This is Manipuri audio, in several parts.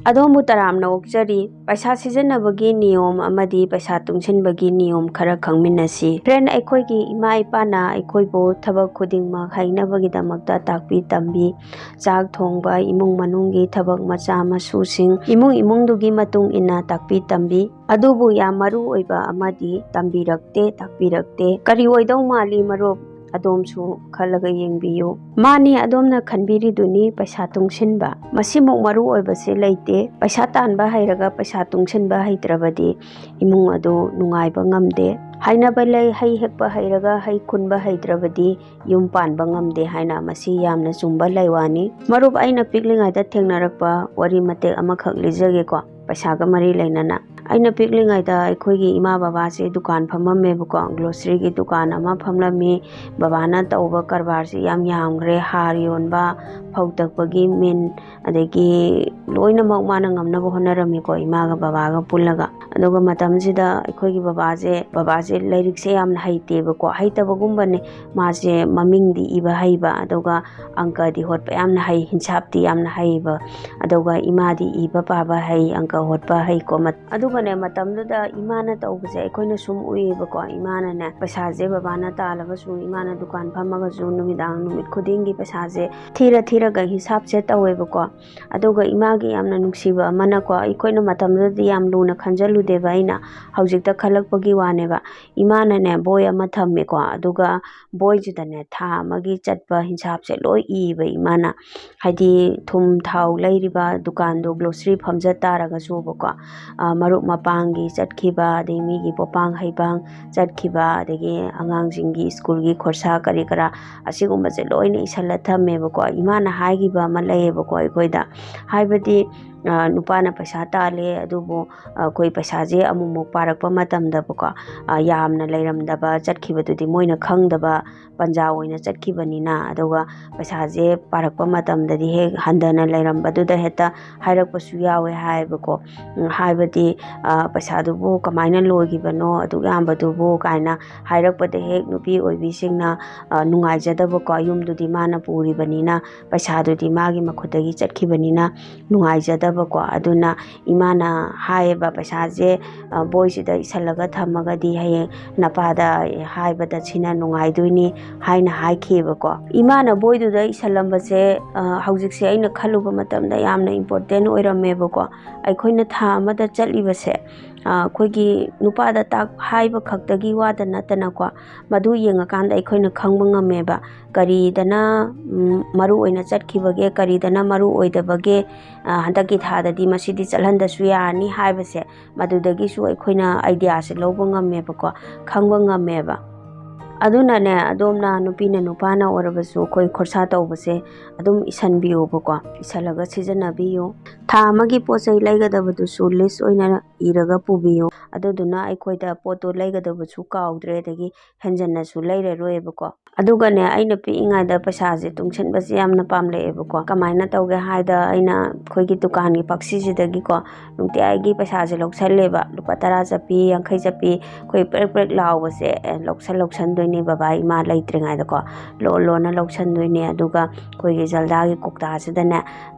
ꯑꯗꯣꯝꯕꯨ ꯇꯔꯥꯝꯅ ꯑꯣꯛꯆꯔꯤ ꯄꯩꯁꯥ ꯁꯤꯖꯤꯟꯅꯕꯒꯤ ꯅꯤꯌꯣꯝ ꯑꯃꯗꯤ ꯄꯩꯁꯥ ꯇꯨꯡꯁꯤꯟꯕꯒꯤ ꯅꯤꯌꯣꯝ ꯈꯔ ꯈꯪꯃꯤꯟꯅꯁꯤ꯫ ꯐ꯭ꯔꯦꯟ, ꯑꯩꯈꯣꯏꯒꯤ ꯏꯃꯥ ꯏꯄꯥꯅ ꯑꯩꯈꯣꯏꯕꯨ ꯊꯕꯛ ꯈꯨꯗꯤꯡꯃꯛ ꯍꯩꯅꯕꯒꯤꯗꯃꯛꯇ ꯇꯥꯛꯄꯤ ꯇꯝꯕꯤ꯫ ꯆꯥꯛ ꯊꯣꯡꯕ, ꯏꯃꯨꯡ ꯃꯅꯨꯡꯒꯤ ꯊꯕꯛ ꯃꯆꯥ ꯃꯁꯨꯁꯤꯡ ꯏꯃꯨꯡꯗꯨꯒꯤ ꯃꯇꯨꯡ ꯏꯟꯅ ꯇꯥꯛꯄꯤ ꯇꯝꯕꯤ꯫ ꯑꯗꯨꯕꯨ ꯌꯥꯝ ꯃꯔꯨ ꯑꯣꯏꯕ ꯑꯃꯗꯤ ꯇꯝꯕꯤꯔꯛꯇꯦ, ꯇꯥꯛꯄꯤꯔꯛꯇꯦ꯫ ꯀꯔꯤ ꯑꯣꯏꯗꯧ ꯃꯥꯜꯂꯤ ꯃꯔꯨꯞ? ꯑꯗꯣꯝꯁꯨ ꯈꯜꯂꯒ ꯌꯦꯡꯕꯤꯌꯨ꯫ ꯃꯥꯅꯤ, ꯑꯗꯣꯝꯅ ꯈꯟꯕꯤꯔꯤꯗꯨꯅꯤ, ꯄꯩꯁꯥ ꯇꯨꯡꯁꯤꯟꯕ꯫ ꯃꯁꯤꯃꯨꯛ ꯃꯔꯨ ꯑꯣꯏꯕꯁꯦ ꯂꯩꯇꯦ꯫ ꯄꯩꯁꯥ ꯇꯥꯟꯕ ꯍꯩꯔꯒ ꯄꯩꯁా ꯇꯨꯡꯁꯤꯟꯕ ꯍꯩꯇ꯭ꯔꯕꯗꯤ ꯏꯃꯨꯡ ꯑꯗꯨ ꯅꯨꯡꯉꯥꯏꯕ ꯉꯝꯗꯦ꯫ ꯍꯥꯏꯅꯕ ꯂꯩ, ꯍꯩ ꯍꯦꯛꯄ ꯍꯩꯔꯒ ꯍꯩ ꯈꯨꯟꯕ ꯍꯩꯇ꯭ꯔꯕꯗꯤ ꯌꯨꯝ ꯄꯥꯟꯕ ꯉꯝꯗꯦ ꯍꯥꯏꯅ꯫ ꯃꯁꯤ ꯌꯥꯝꯅ ꯆꯨꯝꯕ ꯂꯩꯋꯥꯅꯤ꯫ ꯃꯔꯨꯞ, ꯑꯩꯅ ꯄꯤꯛꯂꯤꯉꯩꯗ ꯊꯦꯡꯅꯔꯛꯄ ꯋꯥꯔꯤ ꯃꯇꯦꯛ ꯑꯃꯈꯛ ꯂꯤꯖꯒꯦꯀꯣ, ꯄꯩꯁꯥꯒ ꯃꯔꯤ ꯂꯩꯅꯅ꯫ ꯑꯩꯅ ꯄꯤꯛꯂꯤꯉꯩꯗ ꯑꯩꯈꯣꯏꯒꯤ ꯏꯃꯥ ꯕꯕꯥꯁꯦ ꯗꯨꯀꯥꯟ ꯐꯝꯃꯝꯃꯦꯕꯀꯣ, ꯒ꯭ꯂꯣꯁꯔꯤꯒꯤ ꯗꯨꯀꯥꯟ ꯑꯃ ꯐꯝꯂꯝꯃꯤ꯫ ꯕꯕꯥꯅ ꯇꯧꯕ ꯀꯔꯕꯥꯔꯁꯤ ꯌꯥꯝ ꯌꯥꯝꯈ꯭ꯔꯦ: ꯍꯥꯔ ꯌꯣꯟꯕ, ꯐꯧ ꯇꯛꯄꯒꯤ ꯃꯤꯟ, ꯑꯗꯒꯤ ꯂꯣꯏꯅꯃꯛ ꯃꯥꯅ ꯉꯝꯅꯕ ꯍꯣꯠꯅꯔꯝꯃꯤꯀꯣ, ꯏꯃꯥꯒ ꯕꯕꯥꯒ ꯄꯨꯜꯂꯒ꯫ ꯑꯗꯨꯒ ꯃꯇꯝꯁꯤꯗ ꯑꯩꯈꯣꯏꯒꯤ ꯕꯕꯥꯁꯦ ꯂꯥꯏꯔꯤꯛꯁꯦ ꯌꯥꯝꯅ ꯍꯩꯇꯦꯕꯀꯣ, ꯍꯩꯇꯕꯒꯨꯝꯕꯅꯦ꯫ ꯃꯥꯁꯦ ꯃꯃꯤꯡꯗꯤ ꯏꯕ ꯍꯩꯕ, ꯑꯗꯨꯒ ꯑꯪꯀꯗꯤ ꯍꯣꯠꯄ ꯌꯥꯝꯅ ꯍꯩ, ꯍꯤꯡꯁꯥꯞꯇꯤ ꯌꯥꯝꯅ ꯍꯩꯕ, ꯑꯗꯨꯒ ꯏꯃꯥꯗꯤ ꯏꯕ ꯄꯥꯕ ꯍꯩ, ꯑꯪꯀ ꯍꯣꯠꯄ ꯍꯩꯀꯣ꯫ ꯑꯗꯨꯒꯅꯦ, ꯃꯇꯝꯗꯨꯗ ꯏꯃꯥꯅ ꯇꯧꯕꯁꯦ ꯑꯩꯈꯣꯏꯅ ꯁꯨꯝ ꯎꯏꯌꯦꯕꯀꯣ꯫ ꯏꯃꯥꯅꯅꯦ ꯄꯩꯁꯥꯁꯦ ꯕꯕꯥꯅ ꯇꯥꯜꯂꯒꯁꯨ ꯏꯃꯥꯅ ꯗꯨꯀꯥꯟ ꯐꯝꯃꯒꯁꯨ ꯅꯨꯃꯤꯠ ꯈꯨꯗꯤꯡꯒꯤ ꯄꯩꯁꯥꯁꯦ ꯊꯤꯔꯒ ꯍꯤꯡꯁꯥꯞꯁꯦ ꯇꯧꯋꯦꯕꯀꯣ꯫ ꯑꯗꯨꯒ ꯏꯃꯥꯒꯤ ꯌꯥꯝꯅ ꯅꯨꯡꯁꯤꯕ ꯑꯃꯅꯀꯣ, ꯑꯩꯈꯣꯏꯅ ꯃꯇꯝꯗꯨꯗꯗꯤ ꯌꯥꯝ ꯂꯨꯅ ꯈꯟꯖꯜꯂꯨꯗꯦꯕ, ꯑꯩꯅ ꯍꯧꯖꯤꯛꯇ ꯈꯜꯂꯛꯄꯒꯤ ꯋꯥꯅꯦꯕ꯫ ꯏꯃꯥꯅꯅꯦ ꯕꯣꯏ ꯑꯃ ꯊꯝꯃꯦꯀꯣ, ꯑꯗꯨꯒ ꯕꯣꯏꯁꯤꯗꯅꯦ ꯊꯥ ꯑꯃꯒꯤ ꯆꯠꯄ ꯍꯤꯡꯁꯥꯞꯁꯦ ꯂꯣꯏ ꯏꯕ ꯏꯃꯥꯅ꯫ ꯍꯥꯏꯗꯤ ꯊꯨꯝ ꯊꯥꯎ ꯂꯩꯔꯤꯕ ꯗꯨꯀꯥꯟꯗꯣ ꯒ꯭ꯂꯣꯁꯔꯤ ꯐꯝꯖ ꯇꯥꯔꯒꯁꯨꯕꯀꯣ, ꯃꯔꯨꯞ ꯃꯄꯥꯡꯒꯤ ꯆꯠꯈꯤꯕ, ꯑꯗꯩ ꯃꯤꯒꯤ ꯄꯣꯄꯥꯡ ꯍꯩꯄꯥꯡ ꯆꯠꯈꯤꯕ, ꯑꯗꯒꯤ ꯑꯉꯥꯡꯁꯤꯡꯒꯤ ꯁ꯭ꯀꯨꯜꯒꯤ ꯈꯣꯔꯁꯥ ꯀꯔꯤ ꯀꯔꯥ, ꯑꯁꯤꯒꯨꯝꯕꯁꯦ ꯂꯣꯏꯅ ꯏꯁꯜꯂ ꯊꯝꯃꯦꯕꯀꯣ꯫ ꯏꯃꯥꯅ ꯍꯥꯏꯈꯤꯕ ꯑꯃ ꯂꯩꯌꯦꯕꯀꯣ ꯑꯩꯈꯣꯏꯗ, ꯍꯥꯏꯕꯗꯤ ꯅꯨꯄꯥꯅ ꯄꯩꯁꯥ ꯇꯥꯜꯂꯦ, ꯑꯗꯨꯕꯨ ꯑꯩꯈꯣꯏ ꯄꯩꯁꯥꯁꯦ ꯑꯃꯨꯛꯃꯨꯛ ꯄꯥꯔꯛꯄ ꯃꯇꯝꯗꯕꯀꯣ, ꯌꯥꯝꯅ ꯂꯩꯔꯝꯗꯕ, ꯆꯠꯈꯤꯕꯗꯨꯗꯤ ꯃꯣꯏꯅ ꯈꯪꯗꯕ, ꯄꯟꯖꯥ ꯑꯣꯏꯅ ꯆꯠꯈꯤꯕꯅꯤꯅ, ꯑꯗꯨꯒ ꯄꯩꯁꯥꯁꯦ ꯄꯥꯔꯛꯄ ꯃꯇꯝꯗꯗꯤ ꯍꯦꯛ ꯍꯟꯊꯅ ꯂꯩꯔꯝꯕꯗꯨꯗ ꯍꯦꯛꯇ ꯍꯥꯏꯔꯛꯄꯁꯨ ꯌꯥꯎꯋꯦ ꯍꯥꯏꯌꯦꯕꯀꯣ꯫ ꯍꯥꯏꯕꯗꯤ ꯄꯩꯁꯥꯗꯨꯕꯨ ꯀꯃꯥꯏꯅ ꯂꯣꯏꯈꯤꯕꯅꯣ ꯑꯗꯨꯛ ꯌꯥꯝꯕꯗꯨꯕꯨ ꯀꯥꯏꯅ ꯍꯥꯏꯔꯛꯄꯗ ꯍꯦꯛ ꯅꯨꯄꯤ ꯑꯣꯏꯕꯤꯁꯤꯡꯅ ꯅꯨꯡꯉꯥꯏꯖꯗꯕꯀꯣ, ꯌꯨꯝꯗꯨꯗꯤ ꯃꯥꯅ ꯄꯨꯔꯤꯕꯅꯤ나, ꯄꯩꯁꯥꯗꯨꯗꯤ ꯃꯥꯒꯤ ꯃꯈꯨꯠꯇꯒꯤ ꯆꯠꯈꯤꯕꯅꯤꯅ ꯅꯨꯡꯉꯥꯏꯖꯗꯕꯀꯣ꯫ ꯑꯗꯨꯅ ꯏꯃꯥꯅ ꯍꯥꯏꯌꯦꯕ, ꯄꯩꯁꯥꯁꯦ ꯕꯣꯏꯁꯤꯗ ꯏꯁꯜꯂꯒ ꯊꯝꯃꯒꯗꯤ ꯍꯌꯦꯡ ꯅꯄꯥꯗ ꯍꯥꯏꯕꯗ ꯁꯤꯅ ꯅꯨꯡꯉꯥꯏꯗꯣꯏꯅꯤ ꯍꯥꯏꯅ ꯍꯥꯏꯈꯤꯑꯕꯀꯣ꯫ ꯏꯃꯥꯅ ꯕꯣꯏꯗꯨꯗ ꯏꯁꯜꯂꯝꯕꯁꯦ ꯍꯧꯖꯤꯛꯁꯦ ꯑꯩꯅ ꯈꯜꯂꯨꯕ ꯃꯇꯝꯗ ꯌꯥꯝꯅ ꯏꯝꯄꯣꯔꯇꯦꯟ ꯑꯣꯏꯔꯝꯃꯦꯕꯀꯣ꯫ ꯑꯩꯈꯣꯏꯅ ꯊꯥ ꯑꯃꯗ ꯆꯠꯂꯤꯕꯁꯦ ꯑꯩꯈꯣꯏꯒꯤ ꯅꯨꯄꯥꯗ ꯍꯥꯏꯕ ꯈꯛꯇꯒꯤ ꯋꯥꯗ ꯅꯠꯇꯅꯀꯣ, ꯃꯗꯨ ꯌꯦꯡꯉꯀꯥꯟꯗ ꯑꯩꯈꯣꯏꯅ ꯈꯪꯕ ꯉꯝꯃꯦꯕ ꯀꯔꯤꯗꯅ ꯃꯔꯨ ꯑꯣꯏꯅ ꯆꯠꯈꯤꯕꯒꯦ, ꯀꯔꯤꯗꯅ ꯃꯔꯨ ꯑꯣꯏꯗꯕꯒꯦ, ꯍꯟꯗꯛꯀꯤ ꯊꯥꯗꯗꯤ ꯃꯁꯤꯗꯤ ꯆꯠꯍꯟꯗꯁꯨ ꯌꯥꯔꯅꯤ ꯍꯥꯏꯕꯁꯦ, ꯃꯗꯨꯗꯒꯤꯁꯨ ꯑꯩꯈꯣꯏꯅ ꯑꯥꯏꯗꯤꯌꯥꯁꯦ ꯂꯧꯕ ꯉꯝꯃꯦꯕꯀꯣ, ꯈꯪꯕ ꯉꯝꯃꯦꯕ꯫ ꯑꯗꯨꯅꯅꯦ, ꯑꯗꯣꯝꯅ ꯅꯨꯄꯤꯅ ꯅꯨꯄꯥꯅ ꯑꯣꯏꯔꯕꯁꯨ ꯑꯩꯈꯣꯏ ꯈꯣꯔꯁꯥ ꯇꯧꯕꯁꯦ ꯑꯗꯨꯝ ꯏꯁꯟꯕꯤꯌꯨꯕꯀꯣ, ꯏꯁꯜꯂꯒ ꯁꯤꯖꯤꯟꯅꯕꯤꯌꯨ꯫ ꯊꯥ ꯑꯃꯒꯤ ꯄꯣꯠ ꯆꯩ ꯂꯩꯒꯗꯕꯗꯨꯁꯨ ꯂꯤꯁ ꯑꯣꯏꯅ ꯏꯔꯒ ꯄꯨꯕꯤꯌꯨ꯫ ꯑꯗꯨꯗꯨꯅ ꯑꯩꯈꯣꯏꯗ ꯄꯣꯠꯇꯣ ꯂꯩꯒꯗꯕꯁꯨ ꯀꯥꯎꯗ꯭ꯔꯦ, ꯑꯗꯒꯤ ꯍꯦꯟꯖꯟꯅꯁꯨ ꯂꯩꯔꯔꯣꯏꯕꯀꯣ꯫ ꯑꯗꯨꯒꯅꯦ, ꯑꯩꯅ ꯄꯤꯛꯏꯉꯩꯗ ꯄꯩꯁꯥꯁꯦ ꯇꯨꯡꯁꯤꯟꯕꯁꯦ ꯌꯥꯝꯅ ꯄꯥꯝꯂꯛꯑꯦꯕꯀꯣ꯫ ꯀꯃꯥꯏꯅ ꯇꯧꯒꯦ ꯍꯥꯏꯗ, ꯑꯩꯅ ꯑꯩꯈꯣꯏꯒꯤ ꯗꯨꯀꯥꯟꯒꯤ ꯄꯥꯛꯁꯤꯁꯤꯗꯒꯤꯀꯣ ꯅꯨꯡꯇꯤꯒꯤ ꯄꯩꯁꯥꯁꯦ ꯂꯧꯁꯜꯂꯦꯕ꯫ ꯂꯨꯄꯥ 10 ꯆꯠꯄꯤ, 20 ꯆꯠꯄꯤ, ꯑꯩꯈꯣꯏ ꯄ꯭ꯔꯦꯛ ꯄ꯭ꯔꯦꯛ ꯂꯥꯎꯕꯁꯦ ꯂꯧꯁꯟꯗꯣꯏꯅꯦ ꯕꯕꯥ ꯏꯃꯥ ꯂꯩꯇ꯭ꯔꯤꯉꯩꯗꯀꯣ, ꯂꯣꯟꯅ ꯂꯧꯁꯟꯗꯣꯏꯅꯦ꯫ ꯑꯗꯨꯒ ꯑꯩꯈꯣꯏꯒꯤ ꯖꯜꯗꯥꯒꯤ ꯀꯧꯇꯥꯁꯤꯗꯅꯦ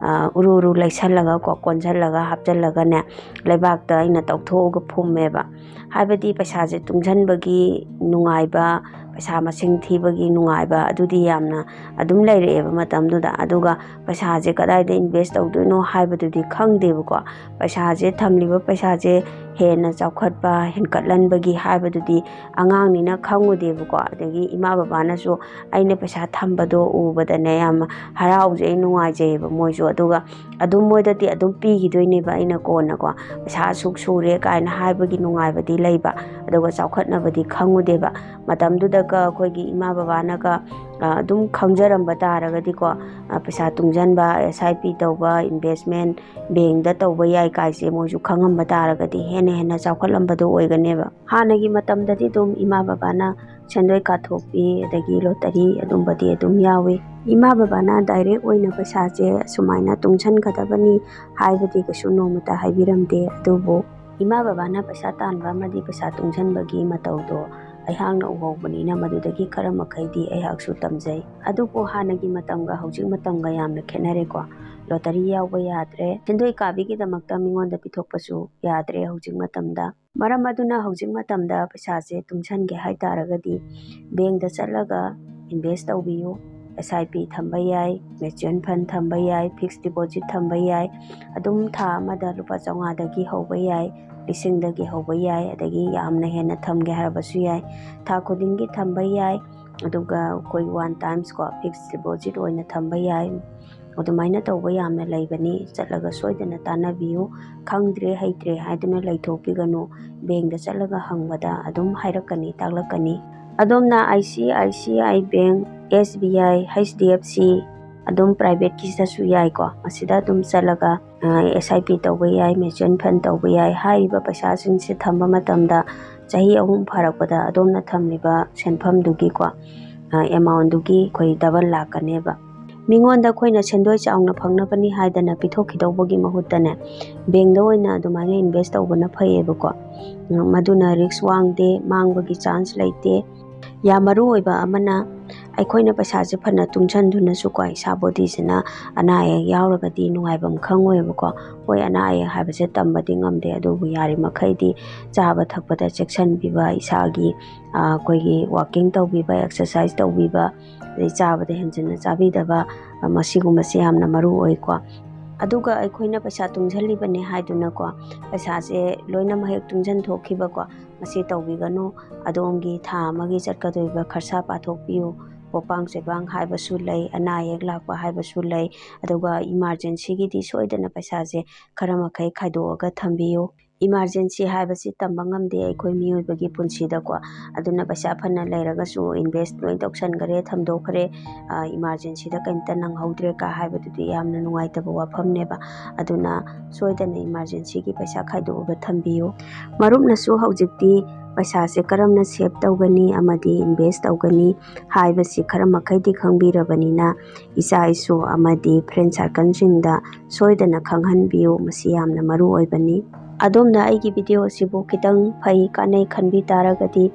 ꯎꯔꯨ ꯂꯩꯁꯜꯂꯒꯀꯣ, ꯀꯣꯟꯁꯤꯜꯂꯒ ꯍꯥꯞꯆꯜꯂꯒꯅꯦ ꯂꯩꯕꯥꯛꯇ ꯑꯩꯅ ꯇꯧꯊꯣꯛꯑꯒ ꯐꯨꯝꯃꯦꯕ꯫ ꯍꯥꯏꯕꯗꯤ ꯄꯩꯁꯥꯁꯦ ꯇꯨꯡꯁꯤꯟꯕꯒꯤ ꯅꯨꯡꯉꯥꯏꯕ, ꯄꯩꯁꯥ ꯃꯁꯤꯡ ꯊꯤꯕꯒꯤ ꯅꯨꯡꯉꯥꯏꯕ, ꯑꯗꯨꯗꯤ ꯌꯥꯝꯅ ꯑꯗꯨꯝ ꯂꯩꯔꯛꯑꯦꯕ ꯃꯇꯝꯗꯨꯗ꯫ ꯑꯗꯨꯒ ꯄꯩꯁꯥꯁꯦ ꯀꯗꯥꯏꯗ ꯏꯟꯚꯦꯁ ꯇꯧꯗꯣꯏꯅꯣ ꯍꯥꯏꯕꯗꯨꯗꯤ ꯈꯪꯗꯦꯕꯀꯣ꯫ ꯄꯩꯁꯥꯁꯦ, ꯊꯝꯂꯤꯕ ꯄꯩꯁꯥꯁꯦ ꯍꯦꯟꯅ ꯆꯥꯎꯈꯠꯄ, ꯍꯦꯟꯀꯠꯍꯟꯕꯒꯤ ꯍꯥꯏꯕꯗꯨꯗꯤ ꯑꯉꯥꯡꯅꯤꯅ ꯈꯪꯉꯨꯗꯦꯕꯀꯣ꯫ ꯑꯗꯒꯤ ꯏꯃꯥ ꯕꯕꯥꯅꯁꯨ ꯑꯩꯅ ꯄꯩꯁꯥ ꯊꯝꯕꯗꯣ ꯎꯕꯗꯅꯦ ꯌꯥꯝ ꯍꯔꯥꯎꯖꯩ, ꯅꯨꯡꯉꯥꯏꯖꯩꯑꯕ ꯃꯣꯏꯁꯨ꯫ ꯑꯗꯨꯒ ꯑꯗꯨꯝ ꯃꯣꯏꯗꯗꯤ ꯑꯗꯨꯝ ꯄꯤꯈꯤꯗꯣꯏꯅꯦꯕ ꯑꯩꯅ ꯀꯣꯟꯅꯀꯣ, ꯄꯩꯁꯥ ꯑꯁꯨꯛ ꯁꯨꯔꯦ ꯀꯥꯏꯅ ꯍꯥꯏꯕꯒꯤ ꯅꯨꯡꯉꯥꯏꯕꯗꯤ ꯂꯩꯕ, ꯑꯗꯨꯒ ꯆꯥꯎꯈꯠꯅꯕꯗꯤ ꯈꯪꯉꯨꯗꯦꯕ꯫ ꯃꯇꯝꯗꯨꯗꯒ ꯑꯩꯈꯣꯏꯒꯤ ꯏꯃꯥ ꯕꯕꯥꯅꯒ ꯑꯗꯨꯝ ꯈꯪꯖꯔꯝꯕ ꯇꯥꯔꯒꯗꯤꯀꯣ, ꯄꯩꯁꯥ ꯇꯨꯡꯁꯤꯟꯕ, SIP ꯇꯧꯕ, ꯏꯟꯚꯦꯁꯃꯦꯟ ꯕꯦꯡꯗ ꯇꯧꯕ ꯌꯥꯏ ꯀꯥꯏꯁꯦ ꯃꯣꯏꯁꯨ ꯈꯪꯉꯝꯕ ꯇꯥꯔꯒꯗꯤ ꯍꯦꯟꯅ ꯆꯥꯎꯈꯠꯂꯝꯕꯗꯣ ꯑꯣꯏꯒꯅꯦꯕ꯫ ꯍꯥꯟꯅꯒꯤ ꯃꯇꯝꯗꯗꯤ ꯑꯗꯨꯝ ꯏꯃꯥ ꯕꯕꯥꯅ ꯁꯦꯟꯗꯣꯏ ꯀꯥꯊꯣꯛꯄꯤ, ꯑꯗꯒꯤ ꯂꯣꯇꯔꯤ, ꯑꯗꯨꯝꯕꯗꯤ ꯑꯗꯨꯝ ꯌꯥꯎꯏ꯫ ꯏꯃꯥ ꯕꯕꯥꯅ ꯗꯥꯏꯔꯦꯛ ꯑꯣꯏꯅ ꯄꯩꯁꯥꯁꯦ ꯁꯨꯃꯥꯏꯅ ꯇꯨꯡꯁꯤꯟꯒꯗꯕꯅꯤ ꯍꯥꯏꯕꯗꯤ ꯀꯩꯁꯨ ꯅꯣꯡꯃꯇ ꯍꯥꯏꯕꯤꯔꯝꯗꯦ꯫ ꯑꯗꯨꯕꯨ ꯏꯃꯥ ꯕꯕꯥꯅ ꯄꯩꯁꯥ ꯇꯥꯟꯕ ꯑꯃꯗꯤ ꯄꯩꯁా ꯇꯨꯡꯁꯤꯟꯕꯒꯤ ꯃꯇꯧꯗꯣ ꯑꯩꯍꯥꯛꯅ ꯎꯍꯧꯕꯅꯤꯅ ꯃꯗꯨꯗꯒꯤ ꯈꯔ ꯃꯈꯩꯗꯤ ꯑꯩꯍꯥꯛꯁꯨ ꯇꯝꯖꯩ꯫ ꯑꯗꯨꯕꯨ ꯍꯥꯟꯅꯒꯤ ꯃꯇꯝꯒ ꯍꯧꯖꯤꯛ ꯃꯇꯝꯒ ꯌꯥꯝꯅ ꯈꯦꯠꯅꯔꯦꯀꯣ꯫ ꯂꯣꯇꯔꯤ ꯌꯥꯎꯕ ꯌꯥꯗ꯭ꯔꯦ, ꯁꯦꯟꯗꯣꯏ ꯀꯥꯕꯤꯒꯤꯗꯃꯛꯇ ꯃꯤꯉꯣꯟꯗ ꯄꯤꯊꯣꯛꯄꯁꯨ ꯌꯥꯗ꯭ꯔꯦ ꯍꯧꯖꯤꯛ ꯃꯇꯝꯗ꯫ ꯃꯔꯝ ꯑꯗꯨꯅ ꯍꯧꯖꯤꯛ ꯃꯇꯝꯗ ꯄꯩꯁꯥꯁꯦ ꯇꯨꯡꯁꯟꯒꯦ ꯍꯥꯏꯇꯥꯔꯒꯗꯤ ꯕꯦꯡꯗ ꯆꯠꯂꯒ ꯏꯟꯚꯦꯁ ꯇꯧꯕꯤꯌꯨ꯫ SIP ꯊꯝꯕ ꯌꯥꯏ, ꯃ꯭ꯌꯨꯆꯨꯋꯦꯜ ꯐꯟ ꯊꯝꯕ ꯌꯥꯏ, ꯐꯤꯛꯁ ꯗꯤꯄꯣꯖꯤꯠ ꯊꯝꯕ ꯌꯥꯏ, ꯑꯗꯨꯝ ꯊꯥ ꯑꯃꯗ ꯂꯨꯄꯥ 500ꯗꯒꯤ ꯍꯧꯕ ꯌꯥꯏ, 1000ꯗꯒꯤ ꯍꯧꯕ ꯌꯥꯏ, ꯑꯗꯒꯤ ꯌꯥꯝꯅ ꯍꯦꯟꯅ ꯊꯝꯒꯦ ꯍꯥꯏꯔꯕꯁꯨ ꯌꯥꯏ, ꯊꯥ ꯈꯨꯗꯤꯡꯒꯤ ꯊꯝꯕ ꯌꯥꯏ, ꯑꯗꯨꯒ ꯑꯩꯈꯣꯏ 1 times ꯐꯤꯛꯁ ꯗꯤꯄꯣꯖꯤꯠ ꯑꯣꯏꯅ ꯊꯝꯕ ꯌꯥꯏ꯫ ꯑꯗꯨꯃꯥꯏꯅ ꯇꯧꯕ ꯌꯥꯝꯅ ꯂꯩꯕꯅꯤ, ꯆꯠꯂꯒ ꯁꯣꯏꯗꯅ ꯇꯥꯟꯅꯕꯤꯌꯨ꯫ ꯈꯪꯗ꯭ꯔꯦ ꯍꯩꯇ꯭ꯔꯦ ꯍꯥꯏꯗꯨꯅ ꯂꯩꯊꯣꯛꯄꯤꯒꯅꯨ, ꯕꯦꯡꯗ ꯆꯠꯂꯒ ꯍꯪꯕꯗ ꯑꯗꯨꯝ ꯍꯥꯏꯔꯛꯀꯅꯤ, ꯇꯥꯛꯂꯛꯀꯅꯤ꯫ ꯑꯗꯣꯝꯅ ICICI ꯕꯦꯡ, SBI, HDFC, ꯑꯗꯨꯝ ꯄ꯭ꯔꯥꯏꯚꯦꯠꯀꯤꯗꯁꯨ ꯌꯥꯏꯀꯣ, ꯃꯁꯤꯗ ꯑꯗꯨꯝ ꯆꯠꯂꯒ SIP ꯇꯧꯕ ꯌꯥꯏ, ꯃ꯭ꯌꯨꯆꯨꯋꯦꯜ ꯐꯟ ꯇꯧꯕ ꯌꯥꯏ꯫ ꯍꯥꯏꯔꯤꯕ ꯄꯩꯁꯥꯁꯤꯡꯁꯦ ꯊꯝꯕ ꯃꯇꯝꯗ ꯆꯍꯤ 3 ꯐꯥꯔꯛꯄꯗ ꯑꯗꯣꯝꯅ ꯊꯝꯂꯤꯕ ꯁꯦꯟꯐꯝꯗꯨꯒꯤꯀꯣ ꯑꯦꯃꯥꯎꯟꯗꯨꯒꯤ ꯑꯩꯈꯣꯏ ꯗꯕꯜ ꯂꯥꯛꯀꯅꯦꯕ꯫ ꯃꯤꯉꯣꯟꯗ ꯑꯩꯈꯣꯏꯅ ꯁꯦꯟꯗꯣꯏ ꯆꯥꯎꯅ ꯐꯪꯅꯕꯅꯤ ꯍꯥꯏꯗꯅ ꯄꯤꯊꯣꯛꯈꯤꯗꯧꯕꯒꯤ ꯃꯍꯨꯠꯇꯅꯦ, ꯕꯦꯡꯗ ꯑꯣꯏꯅ ꯑꯗꯨꯃꯥꯏꯅ ꯏꯟꯚꯦꯁ ꯇꯧꯕꯅ ꯐꯩꯌꯦꯕꯀꯣ꯫ ꯃꯗꯨꯅ ꯔꯤꯛꯁ ꯋꯥꯡꯗꯦ, ꯃꯥꯡꯕꯒꯤ ꯆꯥꯟꯁ ꯂꯩꯇꯦ꯫ ꯌꯥꯝ ꯃꯔꯨ ꯑꯣꯏꯕ ꯑꯃꯅ ꯑꯩꯈꯣꯏꯅ ꯄꯩꯁꯥꯁꯦ ꯐꯅ ꯇꯨꯡꯁꯟꯗꯨꯅꯁꯨꯀꯣ ꯏꯁꯥ ꯕꯣꯗꯤꯁꯤꯅ ꯑꯅꯥ ꯑꯌꯦꯛ ꯌꯥꯎꯔꯒꯗꯤ ꯅꯨꯡꯉꯥꯏꯐꯝ ꯈꯪꯉꯣꯏꯕꯀꯣ꯫ ꯍꯣꯏ, ꯑꯅꯥ ꯑꯌꯦꯛ ꯍꯥꯏꯕꯁꯦ ꯇꯝꯕꯗꯤ ꯉꯝꯗꯦ, ꯑꯗꯨꯕꯨ ꯌꯥꯔꯤꯃꯈꯩꯗꯤ ꯆꯥꯕ ꯊꯛꯄꯗ ꯆꯦꯛꯁꯤꯟꯕꯤꯕ, ꯏꯁꯥꯒꯤ ꯑꯩꯈꯣꯏꯒꯤ ꯋꯥꯛꯀꯤꯡ ꯇꯧꯕꯤꯕ, ꯑꯦꯛꯁꯔꯁꯥꯏꯁ ꯇꯧꯕꯤꯕ, ꯑꯗꯩ ꯆꯥꯕꯗ ꯍꯦꯟꯖꯤꯟꯅ ꯆꯥꯕꯤꯗꯕ, ꯃꯁꯤꯒꯨꯝꯕꯁꯦ ꯌꯥꯝꯅ ꯃꯔꯨ ꯑꯣꯏꯀꯣ꯫ ꯑꯗꯨꯒ ꯑꯩꯈꯣꯏꯅ ꯄꯩꯁꯥ ꯇꯨꯡꯁꯤꯜꯂꯤꯕꯅꯦ ꯍꯥꯏꯗꯨꯅꯀꯣ ꯄꯩꯁꯥꯁꯦ ꯂꯣꯏꯅꯃꯛ ꯍꯦꯛ ꯇꯨꯡꯁꯤꯟꯊꯣꯛꯈꯤꯕꯀꯣ, ꯃꯁꯤ ꯇꯧꯕꯤꯒꯅꯨ꯫ ꯑꯗꯣꯝꯒꯤ ꯊꯥ ꯑꯃꯒꯤ ꯆꯠꯀꯗꯧꯔꯤꯕ ꯈꯔꯁꯥ ꯄꯥꯊꯣꯛꯄꯤꯌꯨ꯫ ꯄꯣꯄꯥꯡ ꯆꯩꯕꯥꯡ ꯍꯥꯏꯕꯁꯨ ꯂꯩ, ꯑꯅꯥ ꯑꯌꯦꯛ ꯂꯥꯛꯄ ꯍꯥꯏꯕꯁꯨ ꯂꯩ, ꯑꯗꯨꯒ ꯏꯃꯥꯔꯖꯦꯟꯁꯤꯒꯤꯗꯤ ꯁꯣꯏꯗꯅ ꯄꯩꯁꯥꯁꯦ ꯈꯔ ꯃꯈꯩ ꯈꯥꯏꯗꯣꯛꯑꯒ ꯊꯝꯕꯤꯌꯨ꯫ ꯏꯃꯥꯔꯖꯦꯟꯁꯤ ꯍꯥꯏꯕꯁꯤ ꯇꯝꯕ ꯉꯝꯗꯦ ꯑꯩꯈꯣꯏ ꯃꯤꯑꯣꯏꯕꯒꯤ ꯄꯨꯟꯁꯤꯗꯀꯣ, ꯑꯗꯨꯅ ꯄꯩꯁꯥ ꯐꯅ ꯂꯩꯔꯒꯁꯨ ꯏꯟꯚꯦꯁ ꯂꯣꯏ ꯇꯧꯁꯟꯈ꯭ꯔꯦ, ꯊꯝꯗꯣꯛꯈ꯭ꯔꯦ, ꯏꯃꯥꯔꯖꯦꯟꯁꯤꯗ ꯀꯩꯝꯇ ꯅꯪꯍꯧꯗ꯭ꯔꯦ ꯍꯥꯏꯕꯗꯨꯗꯤ ꯌꯥꯝꯅ ꯅꯨꯡꯉꯥꯏꯇꯕ ꯋꯥꯐꯝꯅꯦꯕ꯫ ꯑꯗꯨꯅ ꯁꯣꯏꯗꯅ ꯏꯃꯥꯔꯖꯦꯟꯁꯤꯒꯤ ꯄꯩꯁꯥ ꯈꯥꯏꯗꯣꯛꯑꯒ ꯊꯝꯕꯤꯌꯨ꯫ ꯃꯔꯨꯞꯅꯁꯨ ꯍꯧꯖꯤꯛꯇꯤ ꯄꯩꯁꯥꯁꯦ ꯀꯔꯝꯅ ꯁꯦꯚ ꯇꯧꯒꯅꯤ ꯑꯃꯗꯤ ꯏꯟꯚꯦꯁ ꯇꯧꯒꯅꯤ ꯍꯥꯏꯕꯁꯤ ꯈꯔ ꯃꯈꯩꯗꯤ ꯈꯪꯕꯤꯔꯕꯅꯤꯅ ꯏꯆꯥ ꯏꯁꯨ ꯑꯃꯗꯤ ꯐ꯭ꯔꯦꯟ ꯁꯥꯔꯀꯜꯁꯤꯡꯗ ꯁꯣꯏꯗꯅ ꯈꯪꯍꯟꯕꯤꯌꯨ, ꯃꯁꯤ ꯌꯥꯝꯅ ꯃꯔꯨ ꯑꯣꯏꯕꯅꯤ꯫ ꯑꯗꯣꯝꯅ ꯑꯩꯒꯤ ꯚꯤꯗꯤꯑꯣ ꯑꯁꯤꯕꯨ ꯈꯤꯇꯪ ꯐꯩ, ꯀꯥꯟꯅꯩ ꯈꯟꯕꯤ ꯇꯥꯔꯒꯗꯤ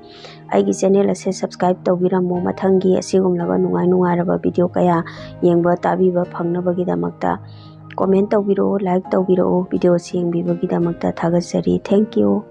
ꯑꯩꯒꯤ ꯆꯦꯅꯦꯜ ꯑꯁꯤ ꯁꯕꯁꯀ꯭ꯔꯥꯏꯕ ꯇꯧꯕꯤꯔꯝꯃꯨ꯫ ꯃꯊꯪꯒꯤ ꯑꯁꯤꯒꯨꯝꯂꯕ ꯅꯨꯡꯉꯥꯏꯕ ꯚꯤꯗꯤꯑꯣ ꯀꯌꯥ ꯌꯦꯡꯕ ꯇꯥꯕꯤꯕ ꯐꯪꯅꯕꯒꯤꯗꯃꯛꯇ ꯀꯣꯃꯦꯟ ꯇꯧꯕꯤꯔꯛꯎ, ꯂꯥꯏꯛ ꯇꯧꯕꯤꯔꯛꯎ꯫ ꯚꯤꯗꯤꯑꯣ ꯑꯁꯤ ꯌꯦꯡꯕꯤꯕꯒꯤꯗꯃꯛꯇ ꯊꯥꯒꯠꯆꯔꯤ꯫ Thank you.